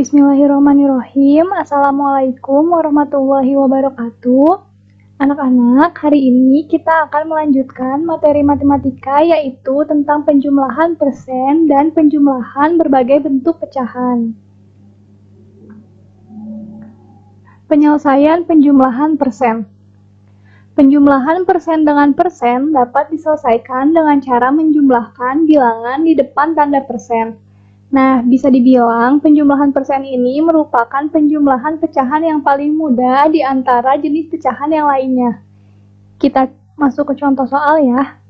Bismillahirrahmanirrahim. Assalamualaikum warahmatullahi wabarakatuh. Anak-anak, hari ini kita akan melanjutkan materi matematika yaitu tentang penjumlahan persen dan penjumlahan berbagai bentuk pecahan. Penyelesaian penjumlahan persen. Penjumlahan persen dengan persen dapat diselesaikan dengan cara menjumlahkan bilangan di depan tanda persen. Nah, bisa dibilang penjumlahan persen ini merupakan penjumlahan pecahan yang paling mudah di antara jenis pecahan yang lainnya. Kita masuk ke contoh soal ya.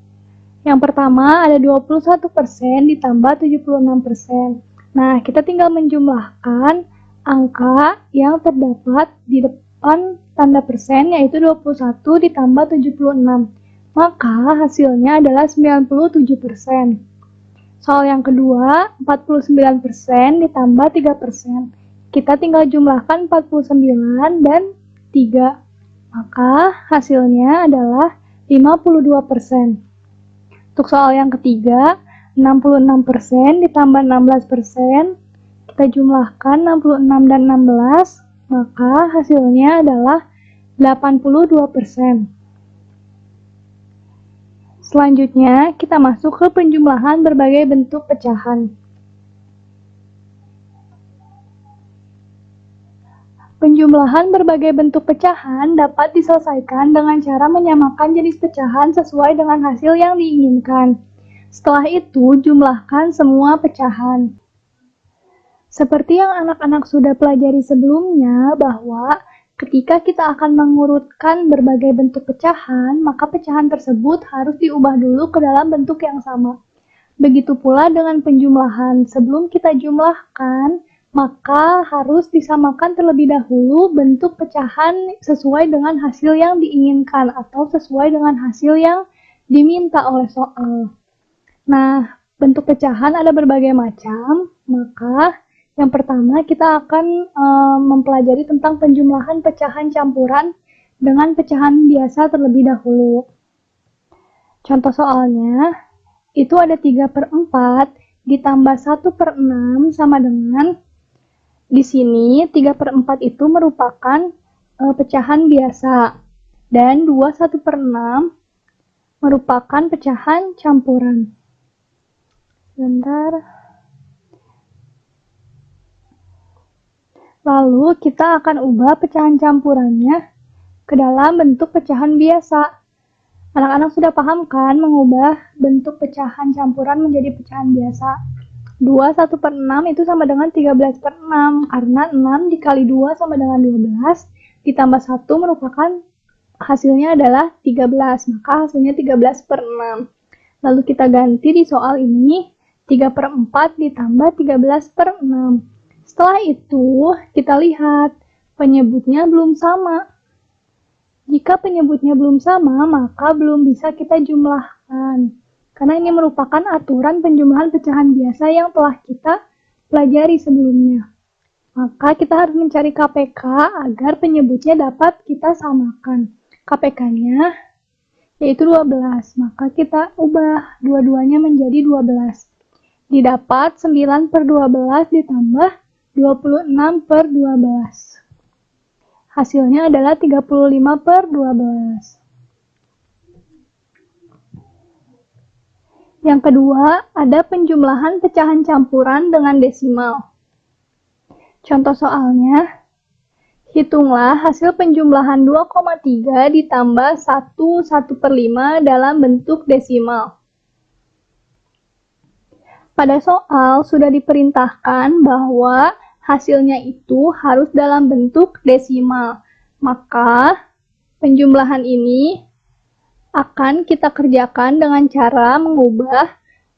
Yang pertama ada 21% ditambah 76%. Nah, kita tinggal menjumlahkan angka yang terdapat di depan tanda persen yaitu 21 ditambah 76. Maka hasilnya adalah 97%. Soal yang kedua, 49% ditambah 3%. Kita tinggal jumlahkan 49 dan 3. Maka hasilnya adalah 52%. Untuk soal yang ketiga, 66% ditambah 16%. Kita jumlahkan 66 dan 16, maka hasilnya adalah 82%. Selanjutnya, kita masuk ke penjumlahan berbagai bentuk pecahan. Penjumlahan berbagai bentuk pecahan dapat diselesaikan dengan cara menyamakan jenis pecahan sesuai dengan hasil yang diinginkan. Setelah itu, jumlahkan semua pecahan. Seperti yang anak-anak sudah pelajari sebelumnya, bahwa ketika kita akan mengurutkan berbagai bentuk pecahan, maka pecahan tersebut harus diubah dulu ke dalam bentuk yang sama. Begitu pula dengan penjumlahan. Sebelum kita jumlahkan, maka harus disamakan terlebih dahulu bentuk pecahan sesuai dengan hasil yang diinginkan atau sesuai dengan hasil yang diminta oleh soal. Nah, bentuk pecahan ada berbagai macam, maka yang pertama, kita akan mempelajari tentang penjumlahan pecahan campuran dengan pecahan biasa terlebih dahulu. Contoh soalnya, itu ada 3/4 ditambah 1/6 sama dengan, di sini 3/4 itu merupakan pecahan biasa, dan 2/1/6 merupakan pecahan campuran. Sebentar. Lalu kita akan ubah pecahan campurannya ke dalam bentuk pecahan biasa. Anak-anak sudah paham kan mengubah bentuk pecahan campuran menjadi pecahan biasa? 2/1/6 itu sama dengan 13/6, karena 6 dikali 2 sama dengan 12, ditambah 1 merupakan hasilnya adalah 13, maka hasilnya 13/6. Lalu kita ganti di soal ini, 3/4 ditambah 13/6. Setelah itu, kita lihat penyebutnya belum sama. Jika penyebutnya belum sama, maka belum bisa kita jumlahkan. Karena ini merupakan aturan penjumlahan pecahan biasa yang telah kita pelajari sebelumnya. Maka kita harus mencari KPK agar penyebutnya dapat kita samakan. KPK-nya yaitu 12, maka kita ubah dua-duanya menjadi 12. Didapat 9/12 ditambah 26/12. Hasilnya adalah 35/12. Yang kedua, ada penjumlahan pecahan campuran dengan desimal. Contoh soalnya, hitunglah hasil penjumlahan 2,3 ditambah 1/5 dalam bentuk desimal. Pada soal sudah diperintahkan bahwa hasilnya itu harus dalam bentuk desimal. Maka penjumlahan ini akan kita kerjakan dengan cara mengubah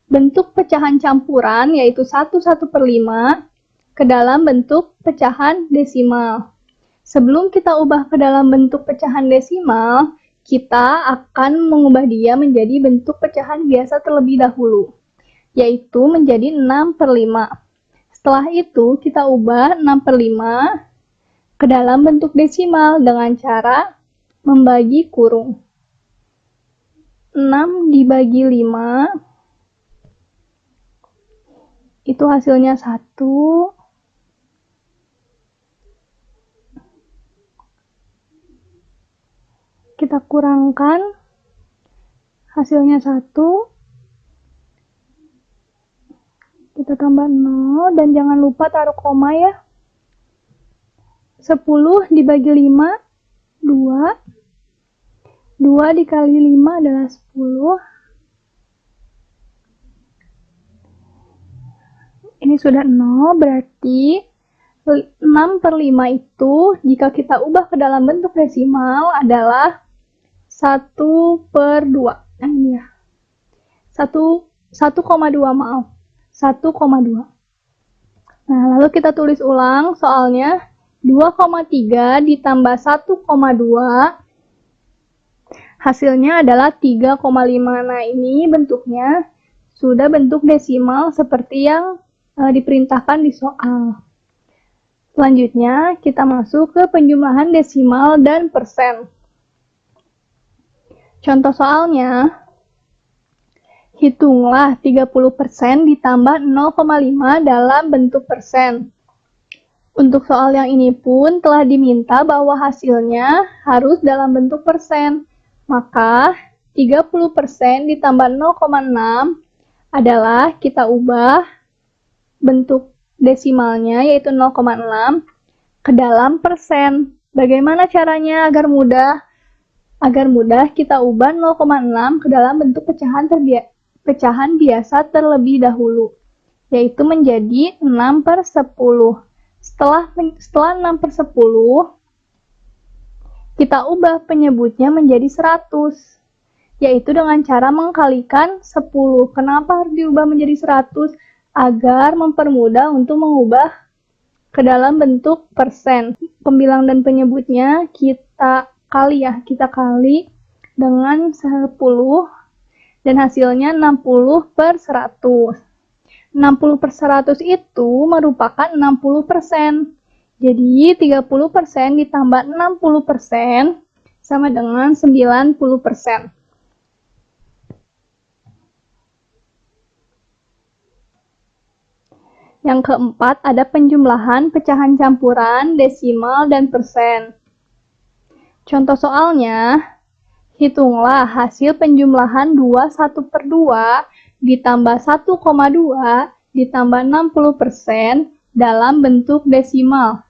bentuk pecahan campuran yaitu 1/5 ke dalam bentuk pecahan desimal. Sebelum kita ubah ke dalam bentuk pecahan desimal, kita akan mengubah dia menjadi bentuk pecahan biasa terlebih dahulu, yaitu menjadi 6/5. Setelah itu, kita ubah 6/5 ke dalam bentuk desimal dengan cara membagi kurung. 6 dibagi 5, itu hasilnya 1. kita kurangkan, hasilnya 1. Kita tambah 0, dan jangan lupa taruh koma ya. 10 dibagi 5, 2. 2 dikali 5 adalah 10. Ini sudah 0, berarti 6/5 itu jika kita ubah ke dalam bentuk desimal adalah 1/2. Nah ini ya. 1,2 maaf. 1,2. Nah, lalu kita tulis ulang soalnya. 2,3 ditambah 1,2 hasilnya adalah 3,5. Nah, ini bentuknya sudah bentuk desimal seperti yang diperintahkan di soal. Selanjutnya, kita masuk ke penjumlahan desimal dan persen. Contoh soalnya, hitunglah 30% ditambah 0,5 dalam bentuk persen. Untuk soal yang ini pun telah diminta bahwa hasilnya harus dalam bentuk persen. Maka 30% ditambah 0,6 adalah kita ubah bentuk desimalnya yaitu 0,6 ke dalam persen. Bagaimana caranya agar mudah? Agar mudah kita ubah 0,6 ke dalam bentuk pecahan biasa terlebih dahulu, yaitu menjadi 6/10. Setelah 6/10, kita ubah penyebutnya menjadi 100, yaitu dengan cara mengkalikan 10. Kenapa harus diubah menjadi 100? Agar mempermudah untuk mengubah ke dalam bentuk persen. Pembilang dan penyebutnya kita kali dengan 10 dan hasilnya 60/100. 60/100 itu merupakan 60%. Jadi 30% ditambah 60% sama dengan 90%. Yang keempat, ada penjumlahan pecahan campuran, desimal, dan persen. Contoh soalnya, hitunglah hasil penjumlahan 21/2 ditambah 1,2 ditambah 60% dalam bentuk desimal.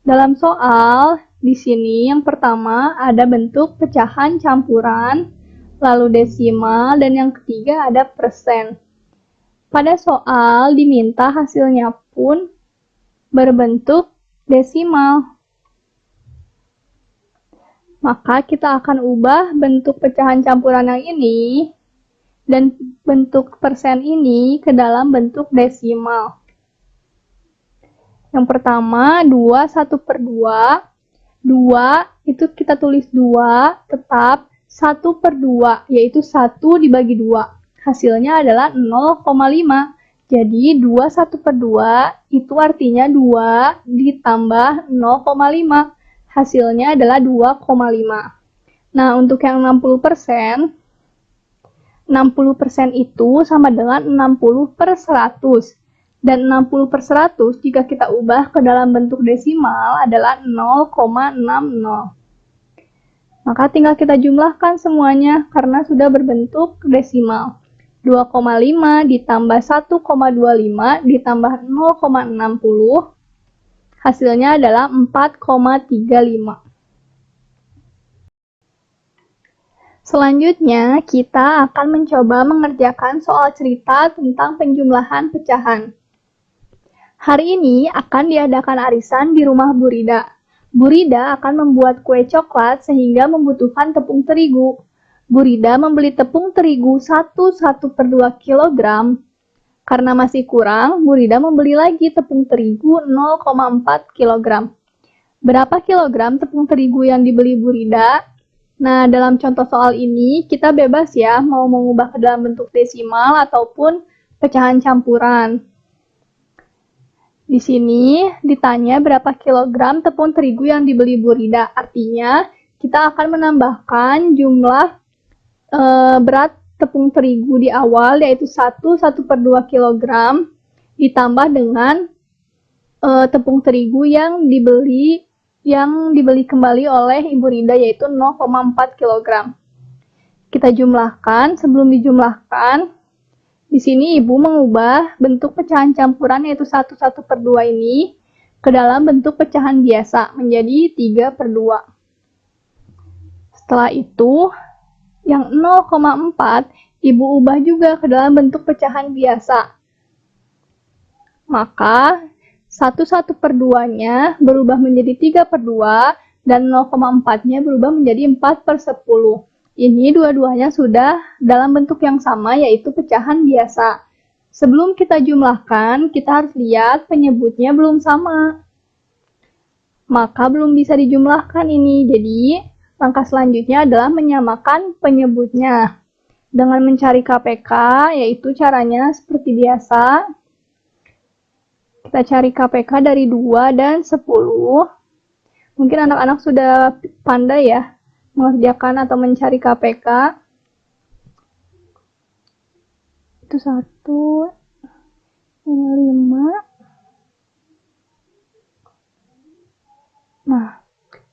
Dalam soal, di sini yang pertama ada bentuk pecahan campuran, lalu desimal, dan yang ketiga ada persen. Pada soal diminta hasilnya pun berbentuk desimal. Maka kita akan ubah bentuk pecahan campuran yang ini dan bentuk persen ini ke dalam bentuk desimal. Yang pertama 21/2. 2 itu kita tulis 2 tetap 1/2, yaitu 1 dibagi 2. Hasilnya adalah 0,5. Jadi 21/2 itu artinya 2 ditambah 0,5. Hasilnya adalah 2,5. Nah, untuk yang 60%, 60% itu sama dengan 60/100. Dan 60/100 jika kita ubah ke dalam bentuk desimal adalah 0,60. Maka tinggal kita jumlahkan semuanya karena sudah berbentuk desimal. 2,5 ditambah 1,25 ditambah 0,60. Hasilnya adalah 4,35. Selanjutnya, kita akan mencoba mengerjakan soal cerita tentang penjumlahan pecahan. Hari ini akan diadakan arisan di rumah Bu Rida. Bu Rida akan membuat kue coklat sehingga membutuhkan tepung terigu. Bu Rida membeli tepung terigu 1/2 kg. Karena masih kurang, Bu Rida membeli lagi tepung terigu 0,4 kg. Berapa kilogram tepung terigu yang dibeli Bu Rida? Nah, dalam contoh soal ini, kita bebas ya mau mengubah ke dalam bentuk desimal ataupun pecahan campuran. Di sini ditanya berapa kilogram tepung terigu yang dibeli Bu Rida. Artinya, kita akan menambahkan jumlah berat tepung terigu di awal, yaitu 1/2 kg, ditambah dengan tepung terigu yang dibeli yang dibeli kembali oleh Ibu Rida yaitu 0,4 kg. Kita jumlahkan. Sebelum dijumlahkan, di sini Ibu mengubah bentuk pecahan campuran yaitu 1/1/2 ini ke dalam bentuk pecahan biasa menjadi 3/2. Setelah itu, yang 0,4 Ibu ubah juga ke dalam bentuk pecahan biasa. Maka 1/1/2-nya berubah menjadi 3/2 dan 0,4-nya berubah menjadi 4/10. Ini dua-duanya sudah dalam bentuk yang sama yaitu pecahan biasa. Sebelum kita jumlahkan, kita harus lihat penyebutnya belum sama. Maka belum bisa dijumlahkan ini. Jadi, langkah selanjutnya adalah menyamakan penyebutnya. Dengan mencari KPK, yaitu caranya seperti biasa. Kita cari KPK dari 2 dan 10. Mungkin anak-anak sudah pandai ya mengerjakan atau mencari KPK. Itu 1, ini 5. Nah,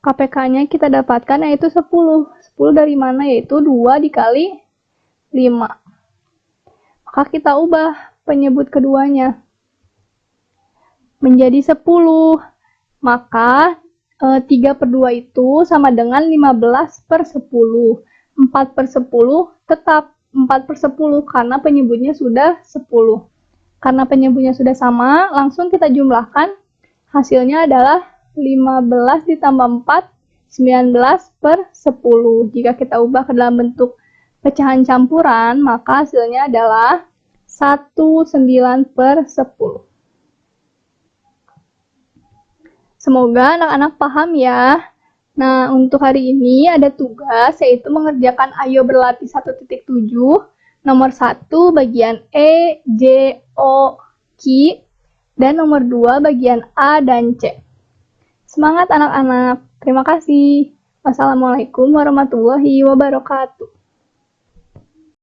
KPK-nya kita dapatkan yaitu 10. 10 dari mana? Yaitu 2 dikali 5. Maka kita ubah penyebut keduanya menjadi 10. Maka 3/2 itu sama dengan 15/10. 4/10 tetap 4/10 karena penyebutnya sudah 10. Karena penyebutnya sudah sama, langsung kita jumlahkan. Hasilnya adalah 15 ditambah 4, 19/10. Jika kita ubah ke dalam bentuk pecahan campuran, maka hasilnya adalah 19/10. Semoga anak-anak paham ya. Nah, untuk hari ini ada tugas yaitu mengerjakan Ayo Berlatih 1.7 nomor 1 bagian E, J, O, Q, dan nomor 2 bagian A dan C. Semangat anak-anak. Terima kasih. Wassalamualaikum warahmatullahi wabarakatuh.